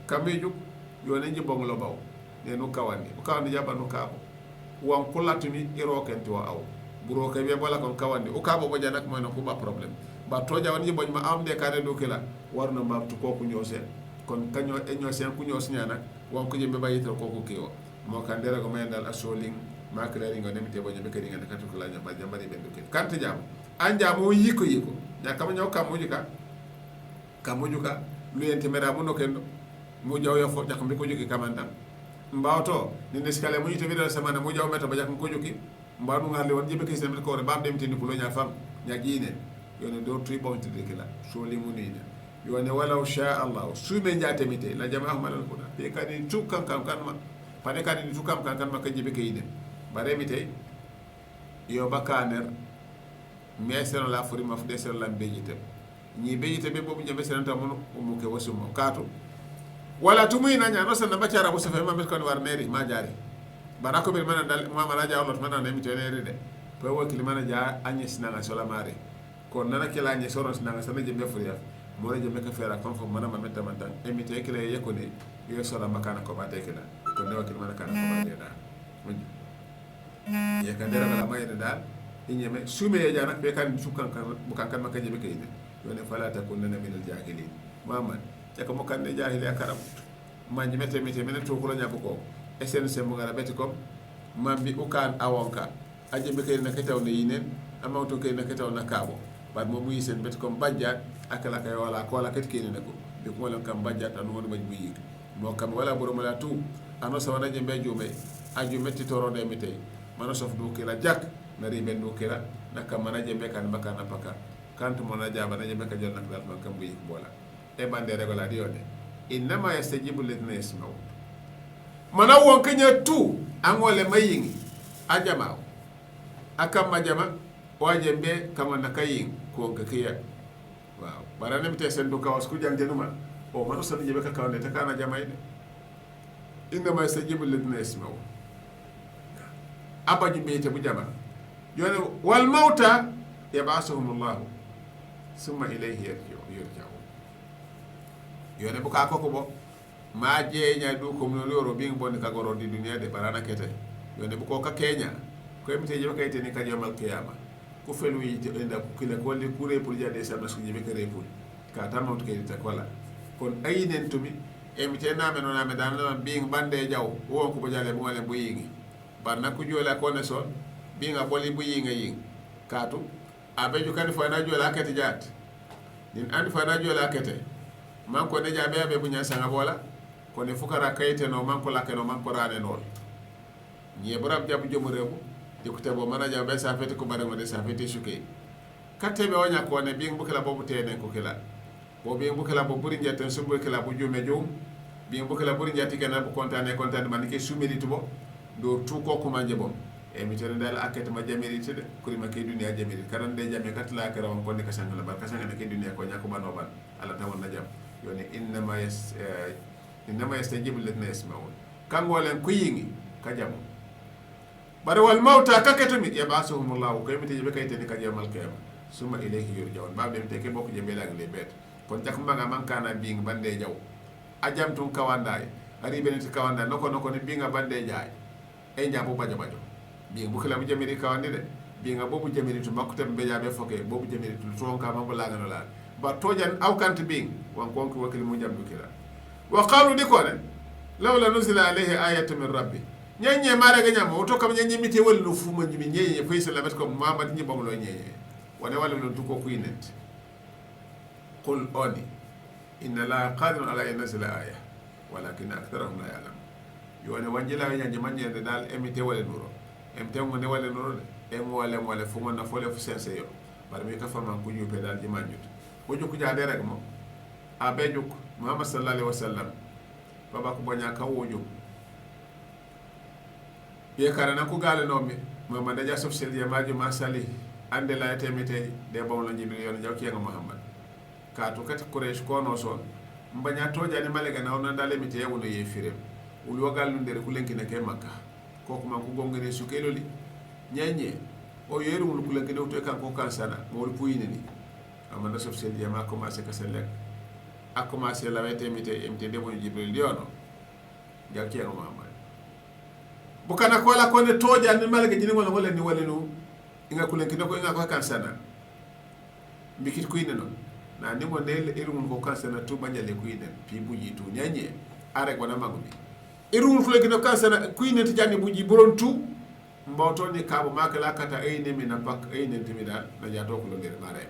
kameju yone nji bonglo baw ne no kawandi ko kawandi jaba no kaabo wan kulatumi iro kenti wa aw buro kay be bola kon kawandi o kaabo bo janak moy no ko ba problème ba to jawani boñ ma am de kare do kila warno ma to ko ku ñose kon kanyo e ñose ku ñose ñana wan ko jembe bayito ko ko kiwo mo kan dere ko may dal asoling ma krari ngo nemite bo jembe kadi ngana katu kala nyamba jambari be do kil kante jam anja mo yiko nya kam nyaw kam mujuka lu yente mera mo no kendo mu jaw yo fo jakam be ko jogi kamandam mbawto ni neskale mu yito bidal samana mu jaw meta ba jakam ko jogi mbanu ngarle won jebe kay semel ko re bam dem tindi ko nya fam nya jine yone do tri bonti de kila so li munina yone walaw sha Allah sume nyaate mite la jamaa malal ko da be kadi tukkan kan ma pane kadi tukam kan ma ka jebe kay ide bare mite yo bakaner mesero la fori ma fde sero la bejite ni bejite be bobu jebe sero tam mu ke wasumo kato wala tumuy na nyano sanna bacara bu safa ma kan war neri ma jari barako be mana dal ma mala ja Allah mana ne mi tenere de to wakil mana ja anye sinanga sola mare ko nana kila anye soro sinanga sana je be furiya mo re je me ka fera kon fo mana ma metta man tan emite kila ye ko ne yo sola makana ko ba te kila ko ne wakil mana kana ko ba de da ye ka dera la may de dal inyeme sume ye jana be kan sukan kan bukan kan makaje be kayne yo ne fala ta kunna min al jahilin mamad e ko mo kan de jahili akaram manji mete mene to ko nya ko esen sembo ngara beti kom mambi ukan awonka aje be kayna ketaw ne yinen amawto kayna ketaw na kabo bad mo muyi sen beti kom bajjat akala kay wala ko la ket kene nako be ko lan kam bajjat anu won majmu yi mo kam wala borom la tu ano sawana je be jume aju metti toro de mitay mana sof do kila jak nari ben do kila nakam mana je be kan bakana paka kantu mona jaba na je be ka jol nak dal man kam bu yik bola e bande regola di yone inma yastajibu lidna yasma'u mana won kanya tu angole mayingi ajama akam majama wajembe kama nakayin ko kakiya waaw barane mite sen do kawas ku jangde numa o mano sa jebe ka kawne ta kana jamaide inma yastajibu lidna yasma'u abaju bete bu jama yone wal mauta yab'asuhum Allah summa ilayhi yarji'un yone bu ka ko bo ma jeenya du ko no loro bing bon ka goro di dunia de barana kete yone bu ko ka kenya ko emite je kayte ni ka yomal qiyama ku felu yi te enda ku kile ko le kure pour jade sa basu jibe kare pour ka tamot ke ta kola kon ayinen tumi emite na me no na me dan bing bande jaw wo ko bo jale mo le bu yingi barna ku jola ko ne so binga boli bu yinga ying katu abeju kan fa na jola kete jat nin and fa na jola kete man ko ne jabe be bu nya sanga bola ko ne fukara kayte no man ko lakeno man ko rane nol ñe borab jabu jomu rebu dikute bo mana jabe sa fete ko bare mo de sa fete suke katte be wonya ko ne bing bukala bobu tene ko kila bo bing bukala bo buri njaten sumbu kila bu jume jum bing bukala buri njati kana bu kontane man ke sumeli tubo do tu ko ko manje bom e mi tere dal akete ma jamiri tede kuri ma ke dunia jamiri karan de jame katla kara on ko ne kasanga bar kasanga ne ke dunia ko nyako bano ban ala tawon na jam yoni innama yastajibu alladhina yasma'un kangolen ko yingi ka jamu bare wal mauta kaketumi yabasuhumullahu kaymiti be kayteni ka jamal qiyam summa ilayhi yurja'un babbe te ke bokku jebe la ngi bet kon tak mbaga man kana bing bande jaw ajam tun kawandai ari beneti kawanda noko ni binga bande jaay e njabo bajo bing bu kala bu jamiri kawandi de binga bobu jamiri tu makute be jabe foke bobu jamiri tu ton ka mambo la ngano la ba tojan aw kant bing wan konki wakil mu jambu kila wa qalu dikone lawla nuzila alayhi ayatun min rabbi nyenye mare ga nyama oto kam nyenye mite wallu fu ma nyimi nyenye faysa la bet ko mamad nyi bam lo nyenye wala wala no tuko ku inet qul oni inna la qadirun ala an nazila aya walakin aktharuhum la ya'lam yone wanjila nyenye manye dal emite wala nuro emte mo ne wala nuro de em wala fu na fole fu sense yo bar mi ka fama ku ñu pedal di manjut o jukku jaade rek mo abe juk muhammad sallallahu alaihi wasallam baba ko bonya ka woju ye karana ku gale no mi muhammad ja sof sel ya maji masali ande la temete de bon la jibril yon jaw ki nga muhammad ka to kat quraish ko no son mbanya to jani malega na on dale mi te wono ye firem ul wagal nu ndere ku lenki ne ke makka koku man ku gongere su keloli nyenye o yeru mul ku lenki do to kan ko kan sana mo puyini ni amanda sof sel ya ma commencé ka selek a commencé la temete emte de bon jibril yono jaw ki nga muhammad bukana ko la ko ne toja ni malga jini wala ni wala no inga kulenki ko inga ko kan sana mbikit ku ine no na ni mo ne irum ko kan sana tu banyale ku ine pi buji tu nyanye are ko na magumi irum kulenki no kan sana ku ine tijani buji boron tu mbawto ni kabo makala kata ayne mi na pak ayne timi dal na jato ko ngere mare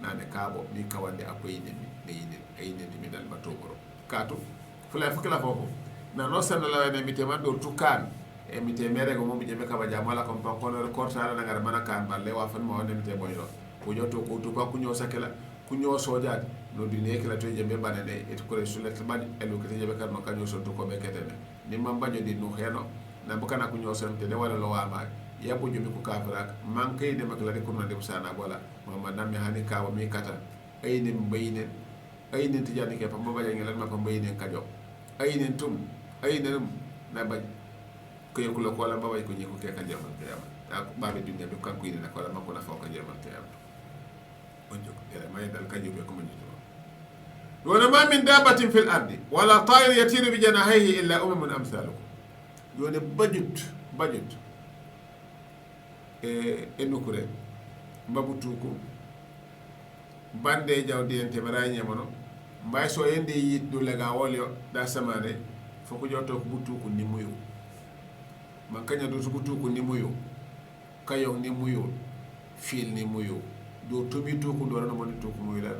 na ne kabo ni kawande akoy ne mi ayne timi dal matoboro kato fula fukala fofo na no sana la ne mi tema do tukan e mi temere ko mom jebe kaba jamala kom pan kono recortara na ngar mana kan balle wa fan mo wonde mi te boyro ko joto ko to pa ku nyo sakela ku nyo sojaade no dine kala to jebe banane et ko resulet bad e lo kete jebe kan no kanyo so to ko be ketene ni mam bajo di no heno na bukana ku nyo sonte de wala lo wa ma ya bu jumi ku kafrak man kay de makla de ko no de sana bola mama nammi hani kawo mi kata ay ni mbayne ay ni tijani ke pa mo baje ngel ma ko mbayne kajo ay ni tum ay ni na baj ko yekula ko la babay ko ñiko ke ka jamal kiyama ak babe dunya be kan ko ina ko la mako na fa ko jamal kiyama on joko dere may dal kanyu be ko man jito wala ma min dabatin fil ardi wala tayr yatiru bi janahihi illa umamun amsalukum yone bajut enukure mbabutuko bande jawdi ente baranye mono mbay so yende yiddu lega wolyo da samane foko jotto ko butuko ni muyu man kanya do tukutu ko ni muyo kayo ni muyo fil ni muyo do tobi to ko do na mo to ko muyo la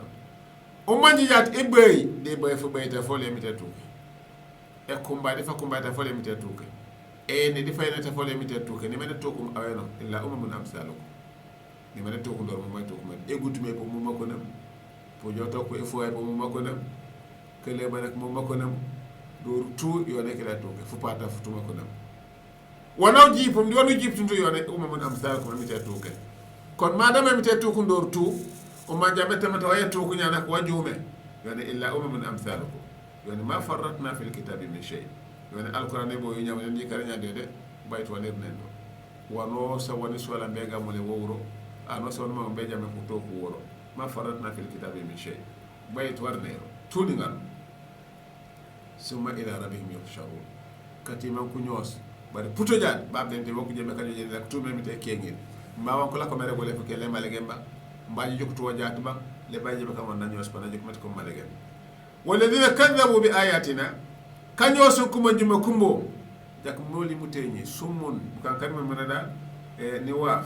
o manji jat e bay de bay fo bay ta fo le mi ta to e kumba de fa kumba ta fo le mi ta to e ne di fay na ta fo le mi ta to ni mena to ko aweno illa ummun amsalukum ni mena to ko do mo may to ko men e gutume ko mo mako nam po joto ko e fo ay ko mo mako nam kele ba nak mo mako nam do tu yo nek la to fu pata fu to mako nam wanaw jipum di wonu jiptunto yone umman amsal ko mi tetu ke kon madama mi tetu ko ndor tu o ma jabe tamata way tu ko nyana ko wajume yone illa umman amsalukum yone ma farratna fil kitabi min shay yone alquran bo yi nyam ni kala nyade de bayto walir nendo wano sa woni so la mbega mo le wowro ano so ma be jame ko to ko woro ma farratna fil kitabi min shay bayto war nero tuni ngal summa ila rabbihim yuhsharun katima ku nyos bari puto jaan babbe te wokku jebe kanyo jeni nak tume mi te kengin mbawa ko la ko mere gole ko kele malege mba mbaji jokto wajat ba le baji be kam nan nyos pana jokmet ko malege walladina kadzabu bi ayatina kanyo so kuma juma kumbo yak moli mutenyi sumun bukan kan man manada ni waaf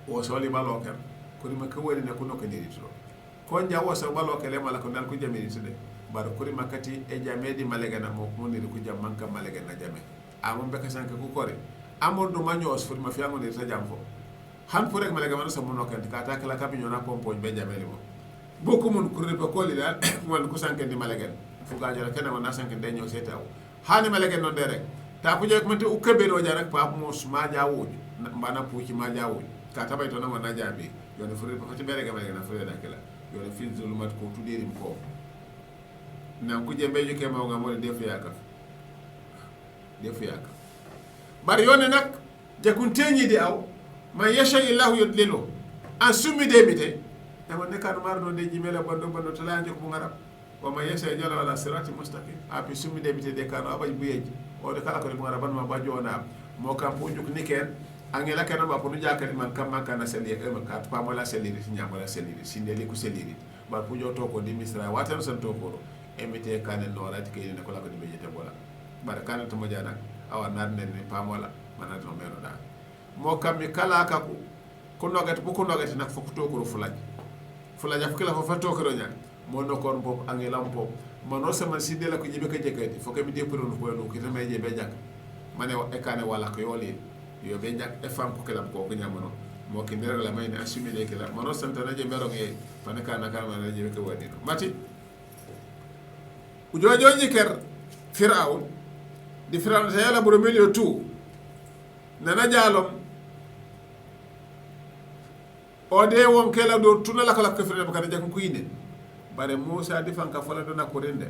o soli baloker ko ma ko woni ne ko nokko ndiri to ko njawo so baloke le mala ko dal ko jamiri to de bar ko makati e jamedi malegana mo ko ndiri ko jam manka malegana jame amon be kasanka ko kore amon do manyo so ma fiango ni ta jamfo han pour rek malegana so mo nokkanti ka ta kala kabi nyona pompo be jameli mo boko mun ko rebe ko li dal won ko sanke di malegana fu ga jara kena wona sanke de nyo setaw hani malegana non de rek ta ko je ko mate o kebe no jara pa mo ma jawo mbana puci ma jawo ka tabay to na wona jabi yone fure ko ti bere ga malegana fure da kala yone fil zulumat ko tuderi ko na ku je beju ke maw nga mo defu yaka bar yone nak jakun teñi di aw man yasha illahu yudlilu an summi de mite e wonde kan mardo de jimela bando to lanje ko ngarab wa man yasha jalla wala sirati mustaqim api summi de mite de kanu abay buyeji o de kala ko mo ngaraban ma ba jona mo kam pujuk niken angela kana ba ko jakari man kam man kana seli e ma kat pa mo la seli ti nyama la seli sindeli ko seli ba pujo to ko di misra watan san to ko emite kanen no rati ke ne ko la ko di bejete bola bar kanen to mo jana awa nadne ni pamola manat no meno da mo kam mi kala ka ko nogati bu ko nogati nak foko to ko fulaj afkila fo fato ko nya mo no kon pop angelam pop mano sama sidela ko jibe ka jekati fo kam de pour no ko no kitama je be jak mane e kane wala ko yoli yo be jak e fam ko kala ko nyamano mo ki ndere la mayne assimilé kala mano santana je mero nge fane kana kama na je ko wadi mati ujojo jiker fir'aun di fir'aun ta yala buru milio tu nana jalom o de won kala do tunala kala ko fir'aun bakana jakko kuyinde bare Musa di fanka fola do na ko rende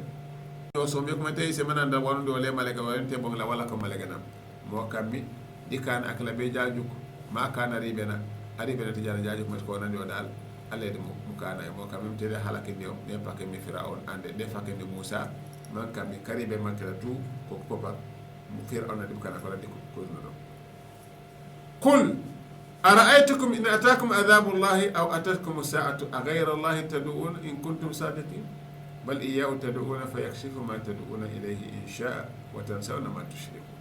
yo so me ko mate se mananda wondo le malaga wonte bon la wala ko malaga nam mo kammi di kan akla be jajuk ma kana ribena tijara jajuk mat ko nandi o dal alle de mo kana mo kammi tede halake dio ne pakke mi fir'aun ande de fakke de Musa man kammi karibe man kala tu ko popa mu fir'aun de kana ko radi ko no قل أرأيتكم إن أتاكم عذاب الله أو أتتكم الساعة أغير الله تدعون إن كنتم صادقين بل إياه تدعون فيكشف ما تدعون إليه إن شاء وتنسون ما تشركون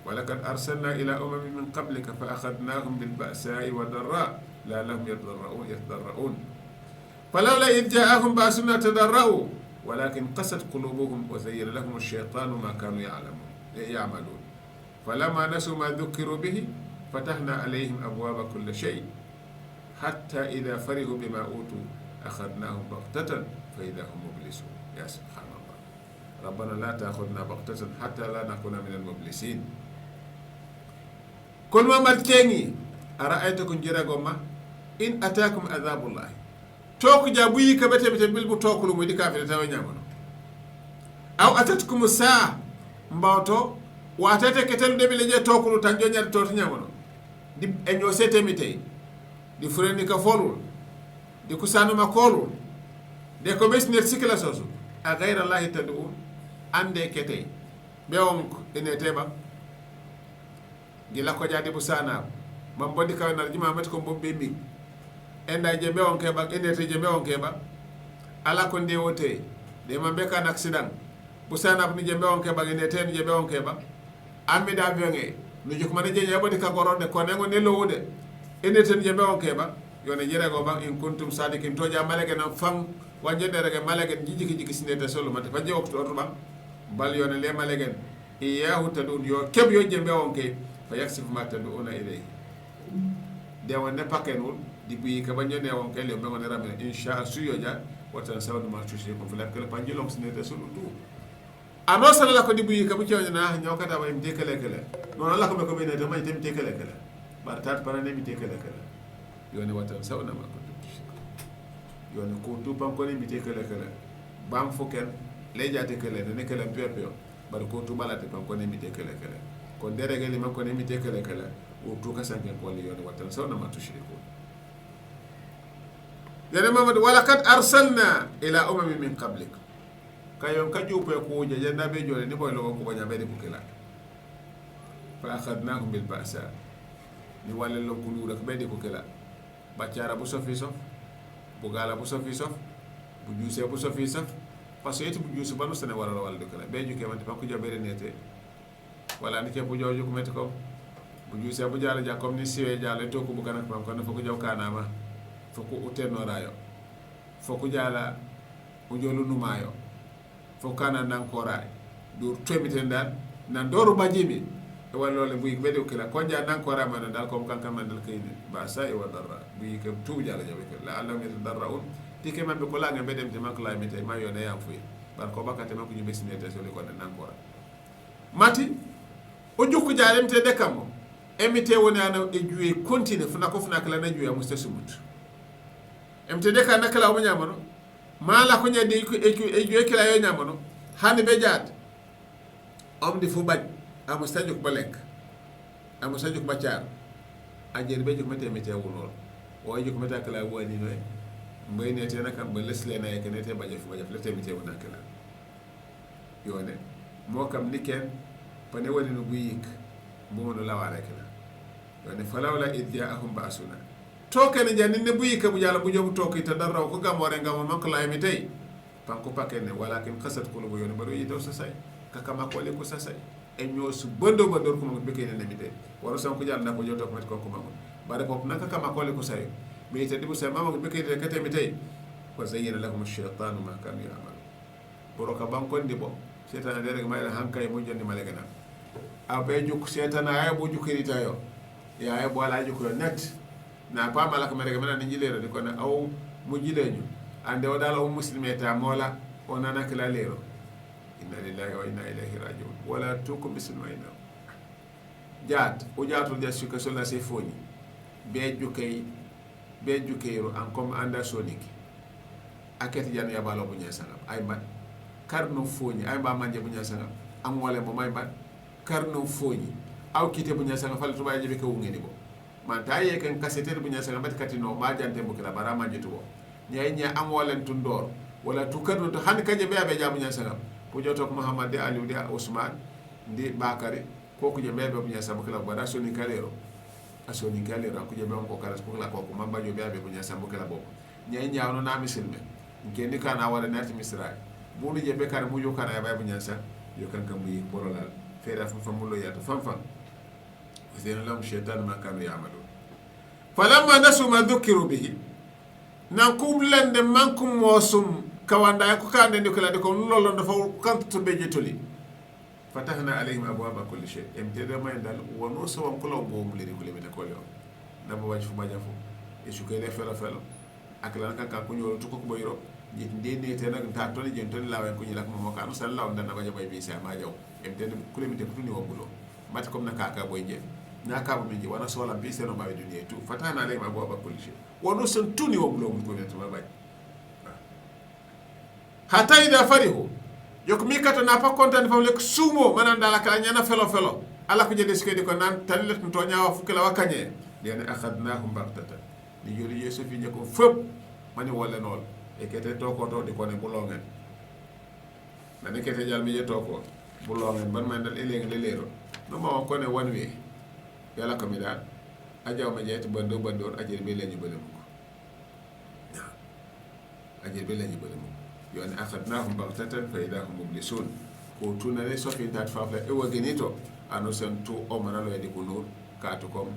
ولقد أرسلنا إلى أمم من قبلك فأخذناهم بالبأساء والضراء لعلهم يتضرعون فلولا إذ جاءهم بأسنا تضرعوا ولكن قست قلوبهم وزين لهم الشيطان ما كانوا يعملون فلما نسوا ما ذكروا به فتحنا عليهم أبواب كل شيء حتى إذا فرحوا بما أوتوا أخذناهم بغتة فإذا هم مبلسون يا سبحان الله ربنا لا تأخذنا بغتة حتى لا نكون من المبلسين كل ما مرتيني أرأيتكم جرغما إن أتاكم عذاب الله توك جابوي كبتة بتبلبو توكلو مدي كافر تاوي نيامونو أو أتتكم الساعة مباوتو واتete ketel de bile je tokulu tan jonyar tot nyamono di enyo sete mitay di fureni ka folul di kusanu makolul de ko besner sikla soso a ghayra allah tad'un ande kete be on ene teba gila ko jadi busana mam bodi ka nar jima met ko bombe mi enda je be on keba ene te je be on keba ala ko nde wote de mambe kan accident busana ni je be on keba ene te je be on keba ammi da bionge no jukmane je yabodi ka goronde ko nengo ne lowude ene ten je be on keba yone jere go ba in kuntum sadikin to ja malege na fam wajede rege malege jiki sinete solo mate faje waktu otuba bal yone le malege iyahu tadun yo keb yo je be on ke fa yaksif ma taduna ilay de wonne pakenul di bi ka banje ne on ke le be ngone rabe insha suyo ja watan sawdu ma tushi ko fala kala panjilom sinete solo tu ano sala la ko dibu yi ka bu ciowna na ñokata way mte kele non Allah ko be ko be ne tamay tem te kele bar tat parane mi te kele yone watan sawna ma ko yone ko tu pam ko ni mi te kele bam fuken le jate kele ne kele pepeo bar ko tu balate pam ko ni mi te kele ko derege li man ko ni mi te kele o tu ka sanke ko li yone watan sawna ma tushriku yana mamad walaqad arsalna ila umamin min qablik kayon ka jupe ko je janda be jole ni boy lo ko banya be de bukela fa akhadnahum bil ba'sa ni wala lo kulu rek be de bukela baccara bu sofi sof bu gala bu sofi sof bu juuse bu sofi sof parce que bu juuse banu sene wala wala de kala be juke man ta ko jabere nete wala ni ke bu joju ko meti ko bu ju se bu jala ja comme ni siwe jala to ko bu kana ko no foko jaw kana ma foko uteno rayo foko jala o jolu numayo foko kana nan koray dur temiten dal nan doru bajimi e wallole buyi bede kila ko ja nan koray man dal ko kan man dal kayni ba sa e wadara buyi ke tu jala jabe ke la alam yatadarraun tike man be ko la ngam bedem te man ko la mete ma yo ne yam fuyi bar ko bakate man ko ñu besinete so li ko nan koray mati o jukku jaalem te dekamo emite woni ana e juwe continue funa ko funa kala na juwe mustasumut emte deka nakala o nyamano mala ko nyade ko e juwe kala yo nyamano hani be jaat di fu baj amustajuk balek amustajuk bachar ajer be juk mete mete wonol o juk meta kala woni no mbay nete nakam ba lesle na e nete baje fu baje lete mete wona kala yone mo kam niken pane woni no buyik mono lawale kala yone falawla idja'ahum ba'suna tokene janni ne buyika bu jala bu jobu toki ta darraw ko gamore ngam man ko laymi tay panko pakene walakin qasat qulubu yone baro yitaw sasay kakama ko le ko sasay e ñosu bondo bondo ko mo bekene ne mi tay waro sam ko jalla na ko joto ko met ko mago bare pop naka kama ko le ko say mi tay dibu say mama ko bekene kete mi tay wa zayyana lahum ash-shaytanu ma kanu ya'malu boroka bankon dibo setan dere ma ila hankay mo jonni malegana abe juk setan ay bo jukirita yo ya ay bo ala juko net na pa malaka merega mena ni jilero di ko na aw mu jileñu ande o dala o muslimeta mola o nana kala lero inna lillahi wa inna ilayhi raji'un wala tukum bismillahi jaat o jaatul ja suka sola se foni be jukeyro an comme anda soniki aketi jan ya balo bunya sangam ay ban karno foni ay ba manje bunya sangam am wala mo may ban karno foni aw kite bunya sangam fal tuba jibe ko ngeni bo man taye ken kaseter bunya sangam bat katino ma jante mo kila bara manje tubo nyay nya am wala tundor wala tukadu to han kaje be abe jabunya sangam ko jotok muhammad de ali de usman ndi bakari ko ko je mebe bunya sangam kila bara soni kalero asoni kalero ko je be on ko kala ko la ko mamba jo be abe bunya sangam kila bo nyay nya no na misilme ngendi kana wala nati misra bulu je be kar mu yo kana ya be bunya sangam yo kan kam yi borolal fera fam fam lo yato fam fam zena lam shaytan ma kanu ya'malu falamma nasu ma dhukiru bihi nankum lende mankum mosum kawanda ko kande ndi kala de ko lollo dafa kanto be jetoli fatahna alayhim abwaaba kulli shay emtede may dal wono so won ko law bo muliri ko lebede ko yo dabo wajfu bajafu e sukele fela fela aklan kan ko nyoro to ko boyro jit ndene te nak ta toli jen toli lawen ko nyilak mo kan sallahu dana baja bay bi sa ma jaw emtede ko lebede ko ni wobulo mati comme nakaka boy je naka bo minji wana sola bi seno bawe duniya tu fatana alayhim abwaaba kulli shay wono son tuni wobulo ko ne to bay hatta ida farihu yokmi kata na pa kontan fam lek sumo mananda la kala nyana felo felo ala ko jede skedi ko nan talet to nyaawa fukela wakanye den akhadnahum baqtatan ni yori yeso fi nyako fop mani wala nol e kete to ko to di ko ne bulongen nani kete jal mi je to ko bulongen ban man dal eleng le lero no ma ko ne one way yalla ko mi dal ajaw ma jeeti bando bando ajir be lañu beulem ko ajir be lañu beulem yoni akhadnahum baghtatan fa idahum mublisun ko tunale sofi dat fafla e wagenito ano sentu o manalo e di ko nur kaatu kom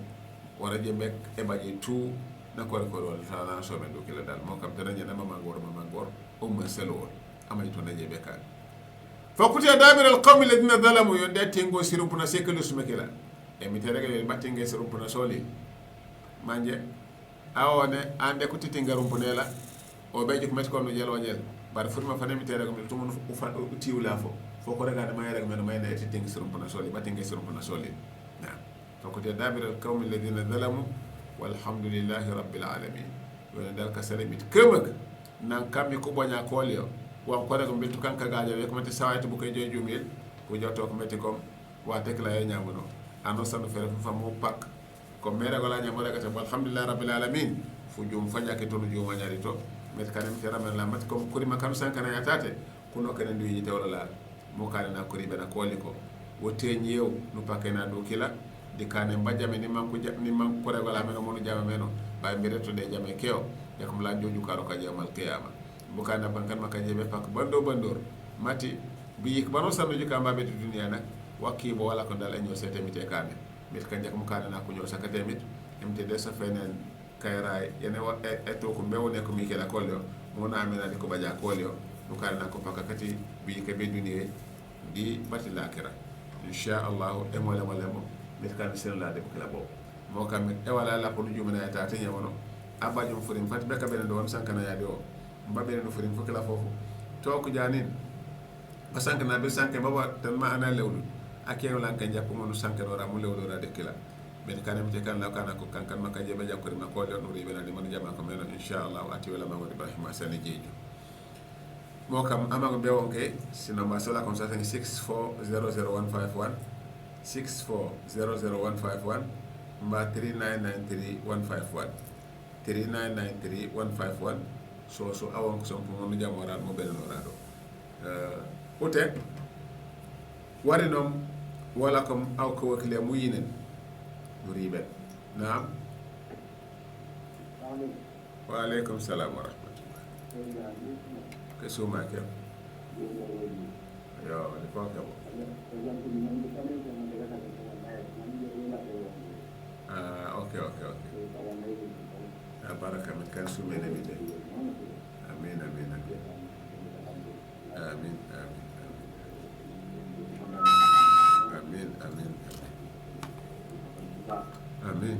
wara je mek e baji tu na ko wal tala so men do kila dal mo kam dana nyana mama ngor o ma selo amay to naje bekal fa kuti dabir al qawmi alladhina zalamu yonde tengo sirumpuna sekelu sumekela e mi terege batinge sirumpuna soli manje awone ande ko titingarumpunela o beji ko met ko no jelo jel bar furma fane mi tere ko mi tumun ufa tiwla fo ko rega ma yere men may na titing sirumpuna soli batinge sirumpuna soli na fa kuti dabir al qawmi alladhina zalamu walhamdulillahi rabbil alamin wala dal ka salimit kemak nan kammi ko bonya kolio wa ko rega mbitu kanka gaaja we ko mate sawayto bu koy joy jumil ko jotto ko meti kom wa tekla e nyamuno ano sanu fere fa mo pak ko mere gola nyamo rega te alhamdulillahi rabbil alamin fu jum fanya ke tonu juma nyari to met kanem te ramen la mat kom kuri makam sankana yatate kuno kenen du yiti wala la mo kale na kuri bena koliko wote nyew no pakena do kila di kane mbajame ni man ko regola men mo no jama meno bay mbireto de jame keo yakum la joju karo ka jamal qiyama bu kana bankan maka jebe pak bando bandor mati bi yik bano sanu juka mbabe di dunia nak wakkiibo wala ko dal e ñoo setemite kane mit ka jak mu kane na ko ñoo sakate mit emte de sa fenen kayray yene e to ko mbewne ko mi kela kolyo mo na amina di ko baja kolyo mu kane na ko pakakati bi ke be duniye di bati lakira insha Allah e mo le mo mit kan sen la de ko la bo mo kam e wala la ko jumana ta te nyawono abajum furim fat be ka be do won sankana ya do mbabe no furim fukla fofu to ko janin basankana be sanke baba tan ma ana lewlu akeno lan kan jappo monu sanke do ramu lewlu ra de kila ben kanam te kan la kana ko kankan maka je be jakko ma ko do no ribe na man jama ko meno insha Allah ati wala ma wadi bahima sani jeju mo kam amago be wonke sino ma sola comme ça 6400151 6400151 mba 3993151 3993151 so awon ko son mo jam waral mo bel no rado ote wari nom wala kom aw ko wakile mu yinen ribe naam wa alaykum salam wa rahmatullah ke suma ke yo le ko ka bo okay baraka min kan sume ne bide amin amin amin amin amin amin amin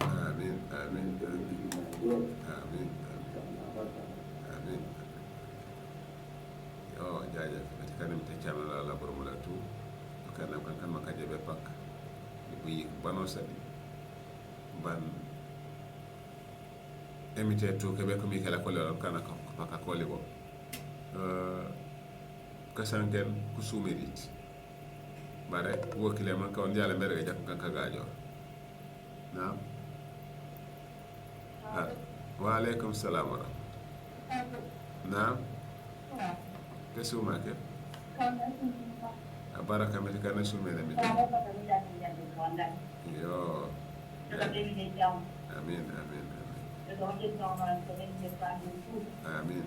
amin amin amin amin yo jaja kanim te channel la boromula tu kanam kan makaje be pak bi bano sadi ban emite to kebe ko mi kala ko le kana ko paka ko le bo kasanken ku sumerit bare wokile man ko ndiala mere ga jakkan ka gajo naam wa alaykum salam wa rahmatullah naam ke suma ke baraka mi kana sumene mi yo amin amin amin amin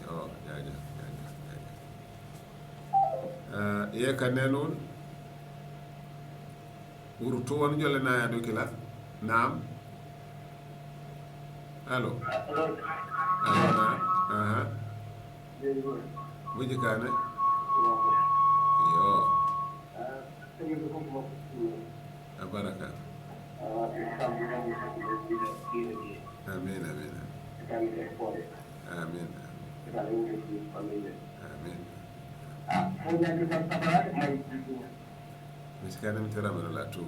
yo jaja ye kanenun urutu won jolle na ya do kila naam allo na aha wuji kane yo baraka amin amin amin amin miskana mitera mano la tu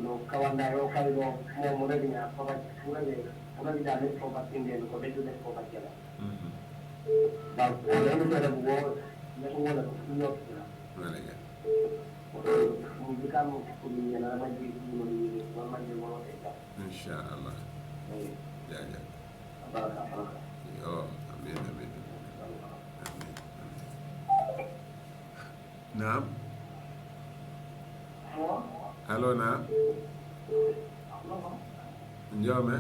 no kawanda yo kay do mo mo redi na ko ba pura de ona di dale ko ba tinde ko be de ko ba kala ba ko no de bo ne ko wala ko yo wala ga mo di kam ko ni na ma di mo ni ma ma de mo de ta insha Allah ya ya baraka yo amin amin amin naam allo na njome